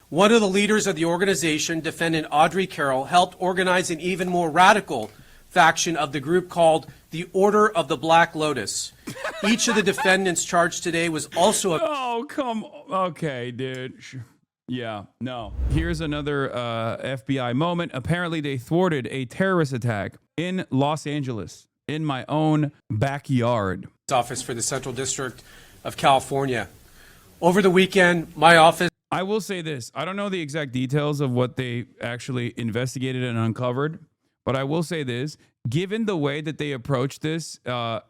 One of the leaders of the organization, defendant Audrey Carroll, helped organize an even more radical faction of the group called the Order of the Black Lotus. Each of the defendants charged today was also a... Oh, come on. Okay, dude. Yeah, no. Here's another FBI moment. Apparently, they thwarted a terrorist attack in Los Angeles, in my own backyard. Office for the Central District of California. Over the weekend, my office... I will say this. I don't know the exact details of what they actually investigated and uncovered, but I will say this. Given the way that they approached this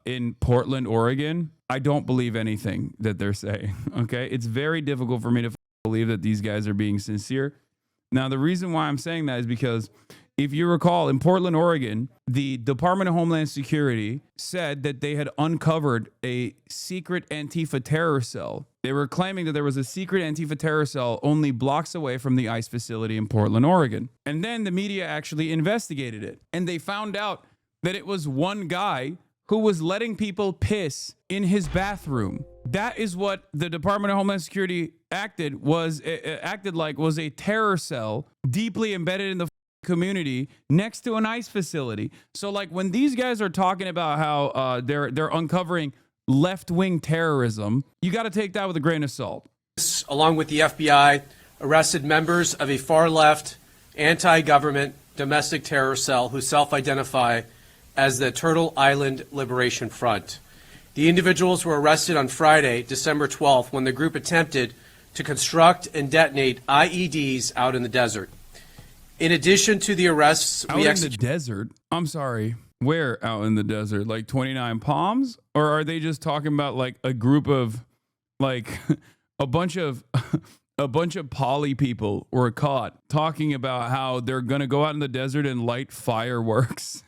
in Portland, Oregon, I don't believe anything that they're saying, okay? It's very difficult for me to believe that these guys are being sincere. Now, the reason why I'm saying that is because if you recall, in Portland, Oregon, the Department of Homeland Security said that they had uncovered a secret Antifa terror cell. They were claiming that there was a secret Antifa terror cell only blocks away from the ICE facility in Portland, Oregon. And then the media actually investigated it. And they found out that it was one guy who was letting people piss in his bathroom. That is what the Department of Homeland Security acted like was a terror cell deeply embedded in the community next to an ICE facility. So like when these guys are talking about how they're uncovering left-wing terrorism, you got to take that with a grain of salt. Along with the FBI, arrested members of a far-left, anti-government domestic terror cell who self-identify as the Turtle Island Liberation Front. The individuals were arrested on Friday, December 12th, when the group attempted to construct and detonate IEDs out in the desert. In addition to the arrests, out in the desert? I'm sorry. Where out in the desert? Like 29 Palms? Or are they just talking about like a group of like a bunch of poly people were caught talking about how they're going to go out in the desert and light fireworks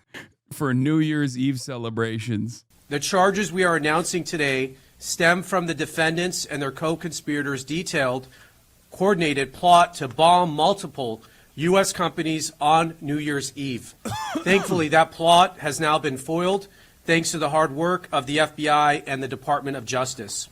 for New Year's Eve celebrations? The charges we are announcing today stem from the defendants and their co-conspirators' detailed, coordinated plot to bomb multiple U.S. companies on New Year's Eve. Thankfully, that plot has now been foiled thanks to the hard work of the FBI and the Department of Justice.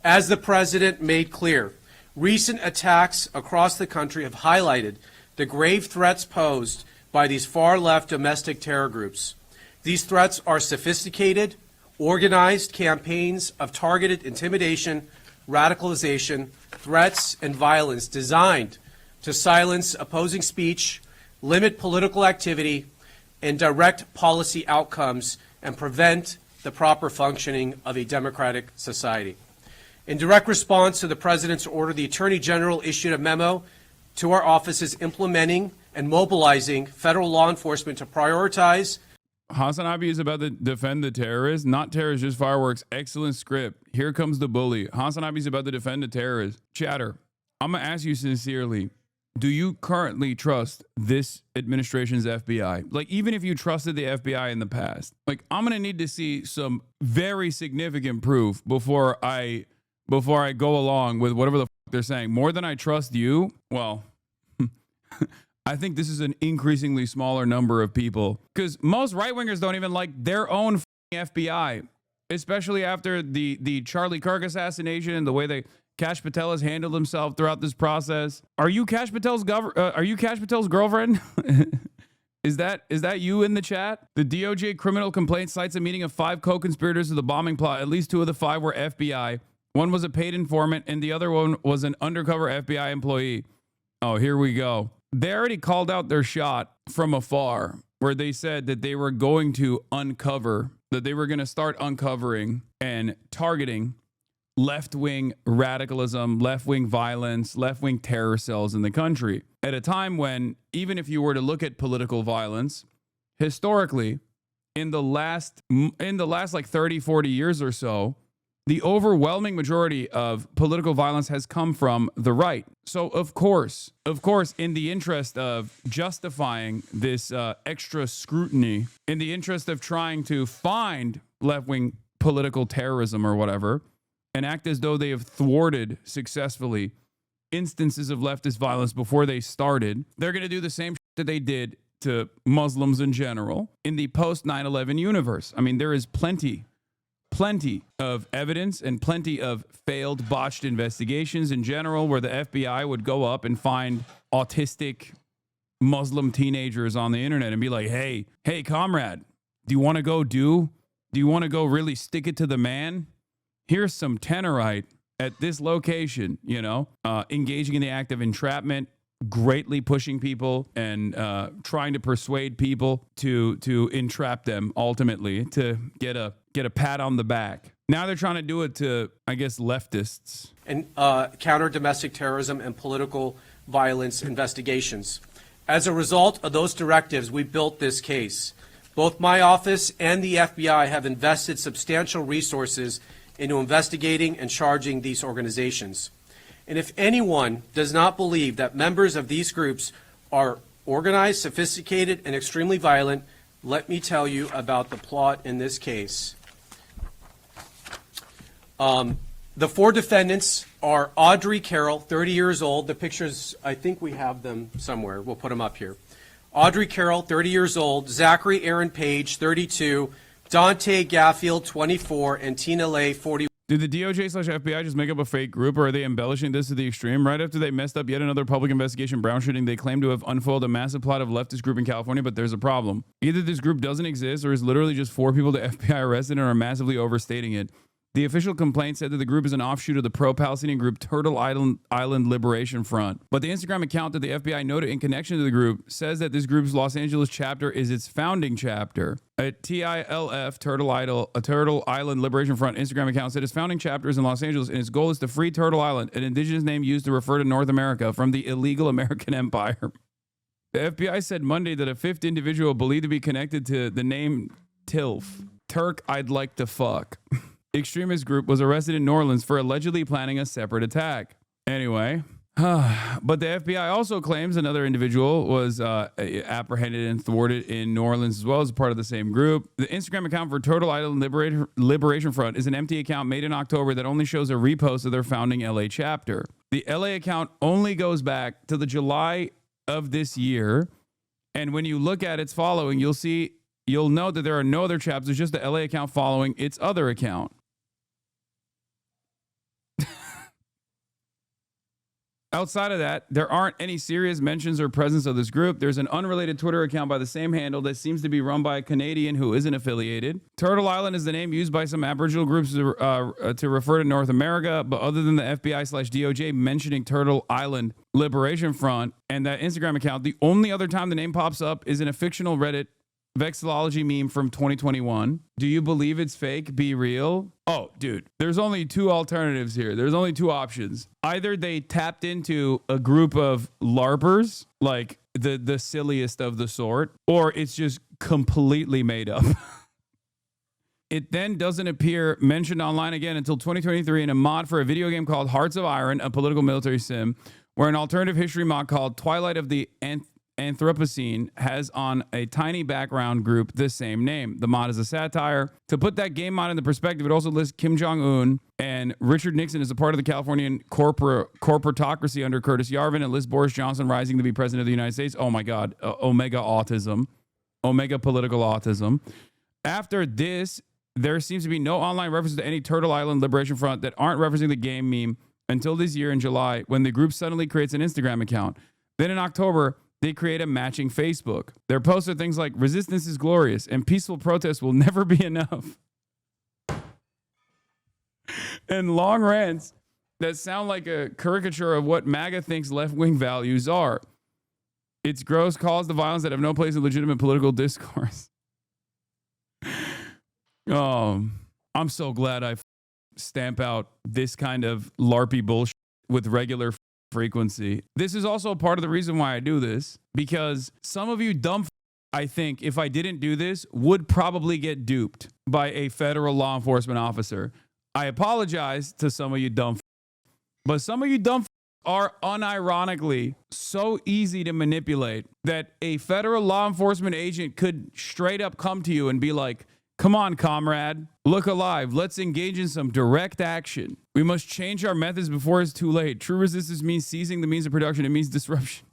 As the president made clear, recent attacks across the country have highlighted the grave threats posed by these far-left domestic terror groups. These threats are sophisticated, organized campaigns of targeted intimidation, radicalization, threats, and violence designed to silence opposing speech, limit political activity, and direct policy outcomes and prevent the proper functioning of a democratic society. In direct response to the President's order, the Attorney General issued a memo to our offices implementing and mobilizing federal law enforcement to prioritize. HasanAbi is about to defend the terrorists, not terrorists, just fireworks. Excellent script. Here comes the bully. HasanAbi is about to defend the terrorists. Chatter, I'm going to ask you sincerely. Do you currently trust this administration's FBI? Like, even if you trusted the FBI in the past, like, I'm going to need to see some very significant proof before I go along with whatever the fuck they're saying. More than I trust you, well, I think this is an increasingly smaller number of people because most right-wingers don't even like their own FBI, especially after the Charlie Kirk assassination and the way they Kash Patel has handled himself throughout this process. Are you Kash Patel's girlfriend? Is that you in the chat? The DOJ criminal complaint cites a meeting of 5 co-conspirators of the bombing plot. At least 2 of the 5 were FBI. One was a paid informant, and the other one was an undercover FBI employee. Oh, here we go. They already called out their shot from afar, where they said that they were going to start uncovering and targeting left-wing radicalism, left-wing violence, left-wing terror cells in the country at a time when, even if you were to look at political violence historically, in the last like 30, 40 years or so, the overwhelming majority of political violence has come from the right. So of course, in the interest of justifying this extra scrutiny, in the interest of trying to find left-wing political terrorism or whatever, and act as though they have thwarted successfully instances of leftist violence before they started, they're going to do the same that they did to Muslims in general in the post 9/11 universe. I mean, there is plenty plenty of evidence and plenty of failed, botched investigations in general, where the FBI would go up and find autistic Muslim teenagers on the internet and be like, hey, comrade, do you want to go really stick it to the man? Here's some Tenorite at this location, engaging in the act of entrapment, greatly pushing people and trying to persuade people to entrap them ultimately to get a pat on the back. Now they're trying to do it to, I guess, leftists. And counter domestic terrorism and political violence investigations. As a result of those directives, we built this case. Both my office and the FBI have invested substantial resources into investigating and charging these organizations. And if anyone does not believe that members of these groups are organized, sophisticated, and extremely violent, let me tell you about the plot in this case. The four defendants are Audrey Carroll, 30 years old. The pictures, I think we have them somewhere. We'll put them up here. Audrey Carroll, 30 years old. Zachary Aaron Page, 32. Dante Gaffield, 24. And Tina Lay, 41. Did the DOJ/FBI just make up a fake group, or are they embellishing this to the extreme? Right after they messed up yet another public investigation Brown shooting, they claim to have unfolded a massive plot of leftist group in California, but there's a problem. Either this group doesn't exist or is literally just four people the FBI arrested and are massively overstating it. The official complaint said that the group is an offshoot of the pro-Palestinian group Turtle Island Liberation Front. But the Instagram account that the FBI noted in connection to the group says that this group's Los Angeles chapter is its founding chapter. A TILF, Turtle Island Liberation Front Instagram account said its founding chapter is in Los Angeles and its goal is to free Turtle Island, an indigenous name used to refer to North America, from the illegal American empire. The FBI said Monday that a fifth individual believed to be connected to the name TILF, Turk I'd Like to Fuck, extremist group, was arrested in New Orleans for allegedly planning a separate attack. Anyway, but the FBI also claims another individual was apprehended and thwarted in New Orleans as well as part of the same group. The Instagram account for Turtle Island Liberation Front is an empty account made in October that only shows a repost of their founding LA chapter. The LA account only goes back to the July of this year, and when you look at its following, you'll note that there are no other chapters, it's just the LA account following its other account. Outside of that, there aren't any serious mentions or presence of this group. There's an unrelated Twitter account by the same handle that seems to be run by a Canadian who isn't affiliated. Turtle Island is the name used by some Aboriginal groups to refer to North America, but other than the FBI/DOJ mentioning Turtle Island Liberation Front and that Instagram account, the only other time the name pops up is in a fictional Reddit vexillology meme from 2021. Do you believe it's fake? Be real? Oh, dude, there's only two alternatives here. There's only two options. Either they tapped into a group of LARPers, like the silliest of the sort, or it's just completely made up. It then doesn't appear mentioned online again until 2023 in a mod for a video game called Hearts of Iron, a political military sim, where an alternative history mod called Twilight of the Anthropocene has on a tiny background group the same name. The mod is a satire. To put that game mod into perspective, it also lists Kim Jong-un and Richard Nixon as a part of the Californian corporatocracy under Curtis Yarvin, and lists Boris Johnson rising to be president of the United States. Oh my God. Omega autism. Omega political autism. After this, there seems to be no online references to any Turtle Island Liberation Front that aren't referencing the game meme until this year in July, when the group suddenly creates an Instagram account. Then in October, they create a matching Facebook. Their posts are things like, resistance is glorious and peaceful protest will never be enough. And long rants that sound like a caricature of what MAGA thinks left-wing values are. It's gross calls to violence that have no place in legitimate political discourse. Oh, I'm so glad I stamp out this kind of LARPy bullshit with regular frequency. This is also part of the reason why I do this, because some of you dumb I think, if I didn't do this, would probably get duped by a federal law enforcement officer. I apologize to some of you dumb but some of you dumb are unironically so easy to manipulate that a federal law enforcement agent could straight up come to you and be like, come on, comrade, look alive. Let's engage in some direct action. We must change our methods before it's too late. True resistance means seizing the means of production. It means disruption.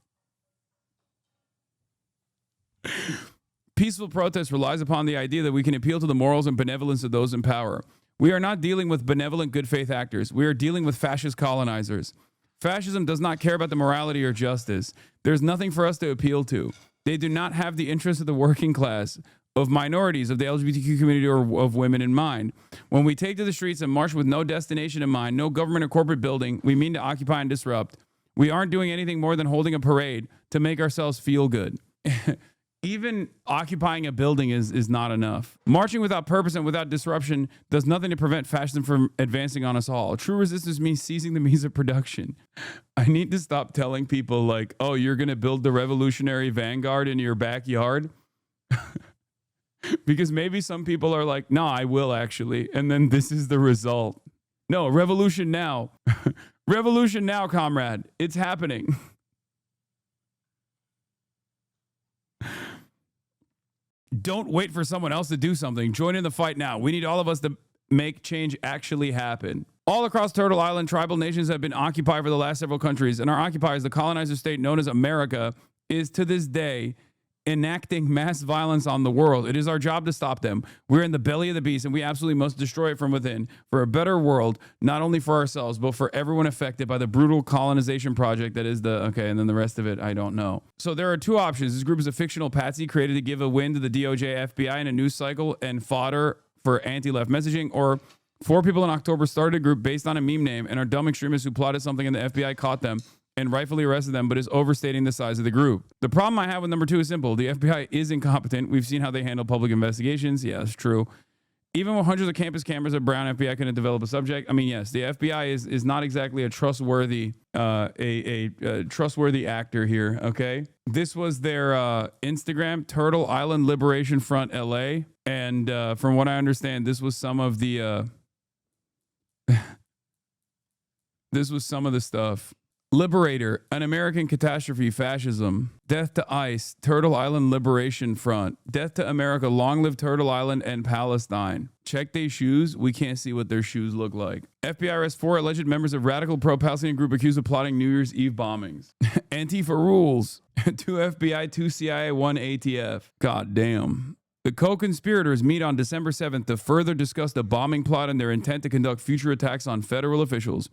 Peaceful protest relies upon the idea that we can appeal to the morals and benevolence of those in power. We are not dealing with benevolent good faith actors. We are dealing with fascist colonizers. Fascism does not care about the morality or justice. There's nothing for us to appeal to. They do not have the interests of the working class, of minorities, of the LGBTQ community, or of women in mind. When we take to the streets and march with no destination in mind, no government or corporate building, we mean to occupy and disrupt. We aren't doing anything more than holding a parade to make ourselves feel good. Even occupying a building is not enough. Marching without purpose and without disruption does nothing to prevent fascism from advancing on us all. True resistance means seizing the means of production. I need to stop telling people like, oh, you're going to build the revolutionary vanguard in your backyard. Because maybe some people are like, no, I will actually. And then this is the result. No, revolution now. Revolution now, comrade. It's happening. Don't wait for someone else to do something. Join in the fight now. We need all of us to make change actually happen. All across Turtle Island, tribal nations have been occupied for the last several countries, and our occupiers, the colonizer state known as America, is to this day enacting mass violence on the world. It is our job to stop them. We're in the belly of the beast, and we absolutely must destroy it from within for a better world, not only for ourselves, but for everyone affected by the brutal colonization project that is the, okay, and then the rest of it, I don't know. So there are two options. This group is a fictional patsy created to give a win to the DOJ, FBI in a news cycle and fodder for anti-left messaging, or four people in October started a group based on a meme name and are dumb extremists who plotted something and the FBI caught them and rightfully arrested them, but is overstating the size of the group. The problem I have with number two is simple. The FBI is incompetent. We've seen how they handle public investigations. Yeah, that's true. Even with hundreds of campus cameras at Brown, FBI couldn't develop a subject. I mean, yes, the FBI is not exactly a trustworthy trustworthy actor here. Okay, this was their Instagram, Turtle Island Liberation Front LA, and from what I understand, this was some of the this was some of the stuff. Liberator, an American catastrophe, fascism, death to ICE, Turtle Island Liberation Front, death to America, long live Turtle Island and Palestine. Check their shoes. We can't see what their shoes look like. FBI arrests 4 alleged members of radical pro-Palestinian group accused of plotting New Year's Eve bombings. Antifa rules. 2 FBI, 2 CIA, 1 ATF. God damn. The co-conspirators meet on December 7th to further discuss the bombing plot and their intent to conduct future attacks on federal officials.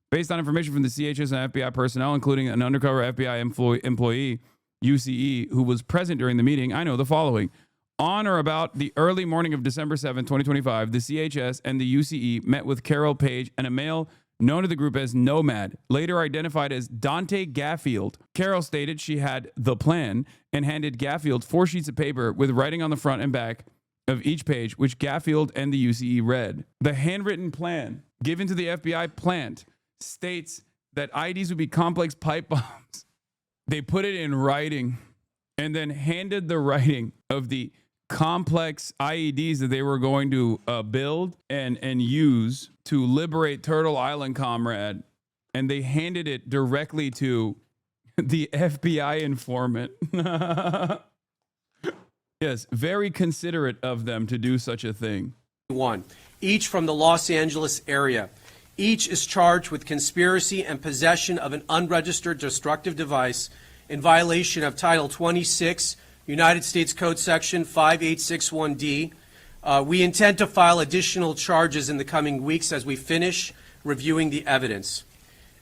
Based on information from the CHS and FBI personnel, including an undercover FBI employee, UCE, who was present during the meeting, I know the following. On or about the early morning of December 7, 2025, the CHS and the UCE met with Carol Page and a male known to the group as Nomad, later identified as Dante Gaffield. Carol stated she had the plan and handed Gaffield 4 sheets of paper with writing on the front and back of each page, which Gaffield and the UCE read. The handwritten plan given to the FBI plant states that IEDs would be complex pipe bombs. They put it in writing and then handed the writing of the complex IEDs that they were going to build and use to liberate Turtle Island, comrade. And they handed it directly to the FBI informant. Yes, very considerate of them to do such a thing. One, each from the Los Angeles area. Each is charged with conspiracy and possession of an unregistered destructive device in violation of Title 26, United States Code Section 5861D. We intend to file additional charges in the coming weeks as we finish reviewing the evidence.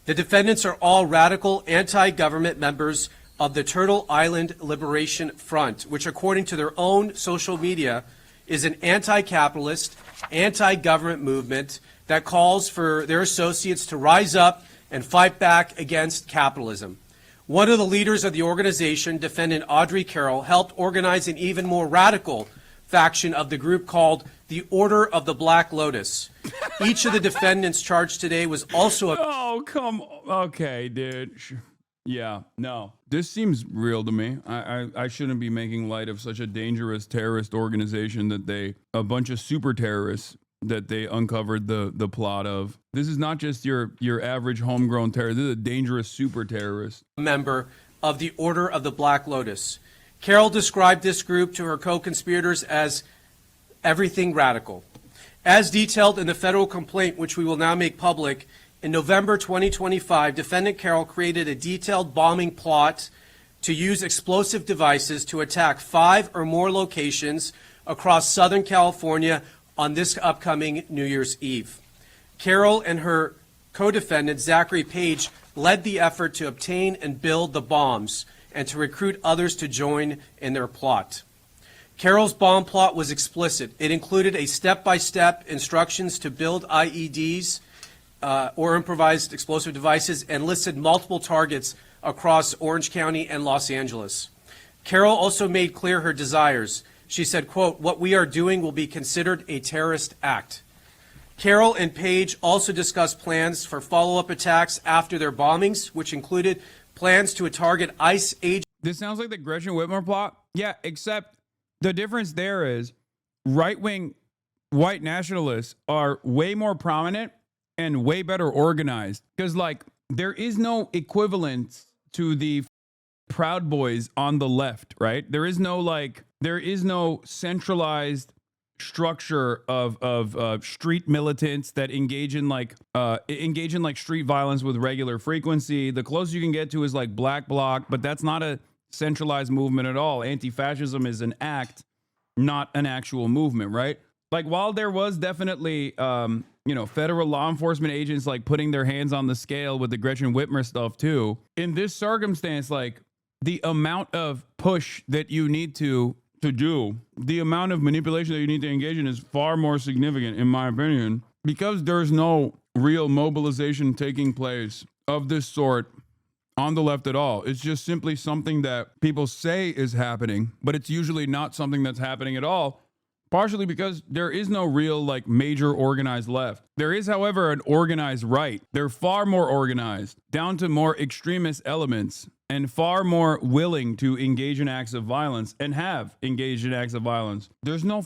The defendants are all radical anti-government members of the Turtle Island Liberation Front, which according to their own social media is an anti-capitalist, anti-government movement that calls for their associates to rise up and fight back against capitalism. One of the leaders of the organization, defendant Audrey Carroll, helped organize an even more radical faction of the group called the Order of the Black Lotus. Each of the defendants charged today was also a... Oh, come on. Okay, dude. Yeah, no. This seems real to me. I shouldn't be making light of such a dangerous terrorist organization that a bunch of super terrorists that they uncovered the plot of. This is not just your average homegrown terrorist. This is a dangerous super terrorist. Member of the Order of the Black Lotus. Carol described this group to her co-conspirators as everything radical. As detailed in the federal complaint, which we will now make public, in November 2025, defendant Carol created a detailed bombing plot to use explosive devices to attack 5 or more locations across Southern California, on this upcoming New Year's Eve. Carol and her co-defendant, Zachary Page, led the effort to obtain and build the bombs and to recruit others to join in their plot. Carol's bomb plot was explicit. It included a step-by-step instructions to build IEDs or improvised explosive devices and listed multiple targets across Orange County and Los Angeles. Carol also made clear her desires. She said, quote, "What we are doing will be considered a terrorist act." Carol and Page also discussed plans for follow-up attacks after their bombings, which included plans to target ICE agents. This sounds like the Gretchen Whitmer plot. Yeah, except the difference there is right-wing white nationalists are way more prominent and way better organized. Because, like, there is no equivalent to the Proud Boys on the left, right? There is no centralized structure of street militants that engage in like street violence with regular frequency. The closest you can get to is like Black Bloc, but that's not a centralized movement at all. Anti-fascism is an act, not an actual movement, right? Like, while there was definitely federal law enforcement agents like putting their hands on the scale with the Gretchen Whitmer stuff too, in this circumstance, like, the amount of push that you need to do, the amount of manipulation that you need to engage in is far more significant, in my opinion, because there's no real mobilization taking place of this sort on the left at all. It's just simply something that people say is happening, but it's usually not something that's happening at all, partially because there is no real like major organized left. There is, however, an organized right. They're far more organized, down to more extremist elements, and far more willing to engage in acts of violence and have engaged in acts of violence. There's no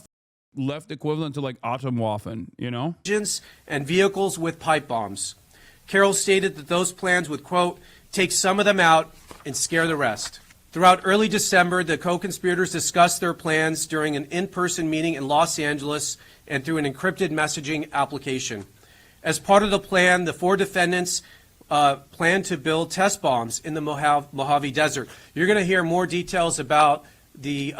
left equivalent to like Atomwaffen, you know? Agents and vehicles with pipe bombs. Carol stated that those plans would, quote, "take some of them out and scare the rest." Throughout early December, the co-conspirators discussed their plans during an in-person meeting in Los Angeles and through an encrypted messaging application. As part of the plan, the four defendants plan to build test bombs in the Mojave Desert. You're going to hear more details about the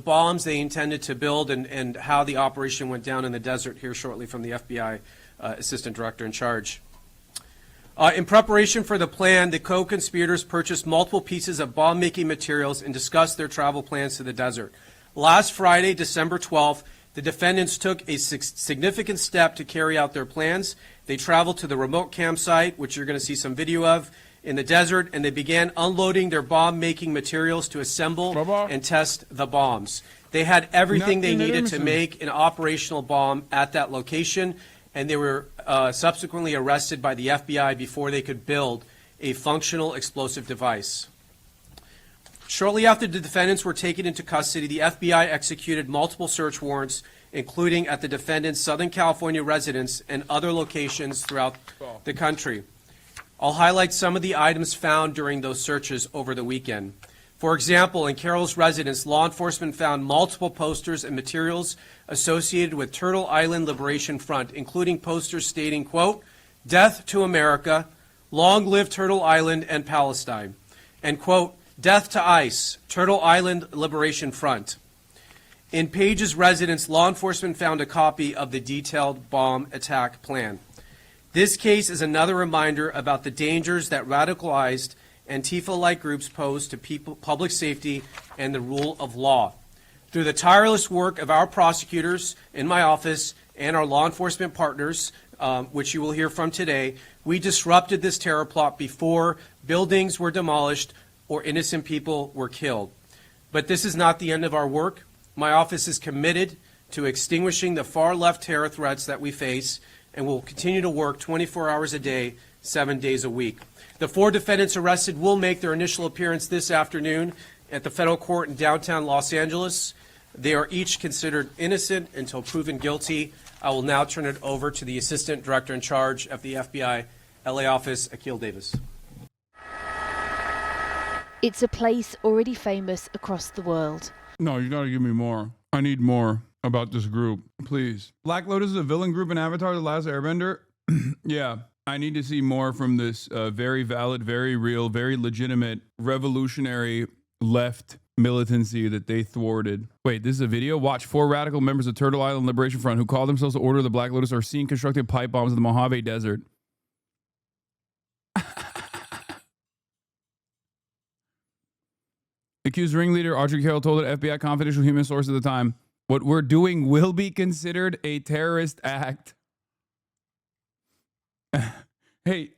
bombs they intended to build and how the operation went down in the desert here shortly from the FBI Assistant Director in charge. In preparation for the plan, the co-conspirators purchased multiple pieces of bomb-making materials and discussed their travel plans to the desert. Last Friday, December 12th, the defendants took a significant step to carry out their plans. They traveled to the remote campsite, which you're going to see some video of, in the desert, and they began unloading their bomb-making materials to assemble and test the bombs. They had everything they needed to make an operational bomb at that location, and they were subsequently arrested by the FBI before they could build a functional explosive device. Shortly after the defendants were taken into custody, the FBI executed multiple search warrants, including at the defendants' Southern California residence and other locations throughout the country. I'll highlight some of the items found during those searches over the weekend. For example, in Carol's residence, law enforcement found multiple posters and materials associated with Turtle Island Liberation Front, including posters stating, quote, "Death to America, long live Turtle Island and Palestine," and, quote, "Death to ICE, Turtle Island Liberation Front." In Page's residence, law enforcement found a copy of the detailed bomb attack plan. This case is another reminder about the dangers that radicalized Antifa-like groups pose to public safety and the rule of law. Through the tireless work of our prosecutors in my office and our law enforcement partners, which you will hear from today, we disrupted this terror plot before buildings were demolished or innocent people were killed. But this is not the end of our work. My office is committed to extinguishing the far-left terror threats that we face, and will continue to work 24 hours a day, 7 days a week. The four defendants arrested will make their initial appearance this afternoon at the federal court in downtown Los Angeles. They are each considered innocent until proven guilty. I will now turn it over to the Assistant Director in charge of the FBI LA office, Akil Davis. It's a place already famous across the world. No, you gotta give me more. I need more about this group, please. Black Lotus is a villain group in Avatar: The Last Airbender? Yeah, I need to see more from this very valid, very real, very legitimate, revolutionary left militancy that they thwarted. Wait, this is a video? Watch 4 radical members of Turtle Island Liberation Front who call themselves the Order of the Black Lotus are seen constructing pipe bombs in the Mojave Desert. Accused ringleader Audrey Carroll told an FBI confidential human source at the time, "What we're doing will be considered a terrorist act." Hey,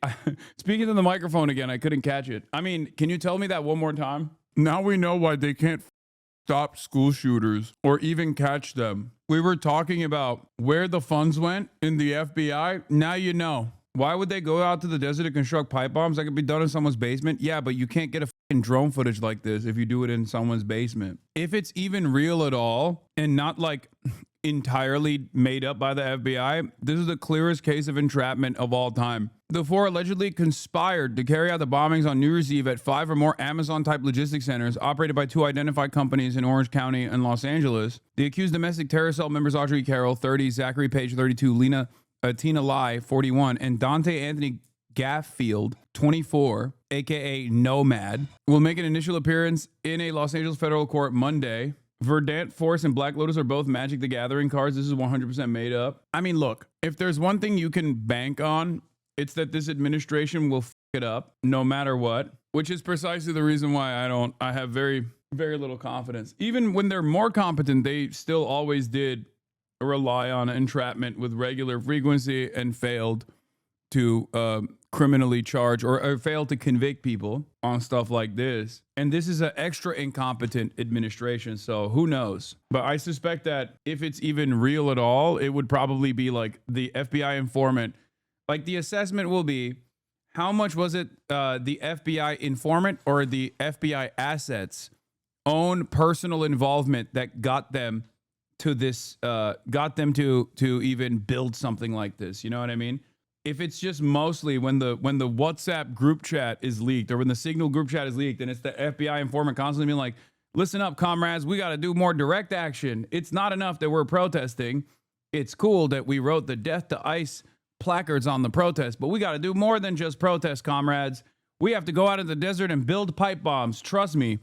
speaking to the microphone again, I couldn't catch it. I mean, can you tell me that one more time? Now we know why they can't stop school shooters or even catch them. We were talking about where the funds went in the FBI. Now you know. Why would they go out to the desert to construct pipe bombs? That could be done in someone's basement. Yeah, but you can't get a fucking drone footage like this if you do it in someone's basement. If it's even real at all and not like entirely made up by the FBI, this is the clearest case of entrapment of all time. The 4 allegedly conspired to carry out the bombings on New Year's Eve at 5 or more Amazon-type logistics centers operated by 2 identified companies in Orange County and Los Angeles. The accused domestic terror cell members Audrey Carroll, 30, Zachary Page, 32, Tina Lai, 41, and Dante Anthony Gaffield, 24, aka Nomad, will make an initial appearance in a Los Angeles federal court Monday. Verdant Force and Black Lotus are both Magic the Gathering cards. This is 100% made up. I mean, look, if there's one thing you can bank on, it's that this administration will f it up no matter what, which is precisely the reason why I have very, very little confidence. Even when they're more competent, they still always did rely on entrapment with regular frequency and failed to criminally charge or failed to convict people on stuff like this. And this is an extra incompetent administration, so who knows? But I suspect that if it's even real at all, it would probably be like the FBI informant. Like the assessment will be, how much was it the FBI informant or the FBI assets own personal involvement that got them to this, got them to even build something like this? You know what I mean? If it's just mostly when the WhatsApp group chat is leaked or when the Signal group chat is leaked and it's the FBI informant constantly being like, listen up, comrades, we got to do more direct action. It's not enough that we're protesting. It's cool that we wrote the death to ICE placards on the protest, but we got to do more than just protest, comrades. We have to go out in the desert and build pipe bombs. Trust me.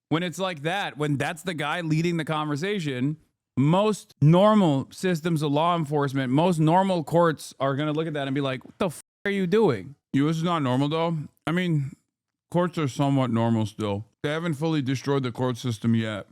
When it's like that, when that's the guy leading the conversation, most normal systems of law enforcement, most normal courts are going to look at that and be like, what the f are you doing? US is not normal, though. I mean, courts are somewhat normal still. They haven't fully destroyed the court system yet.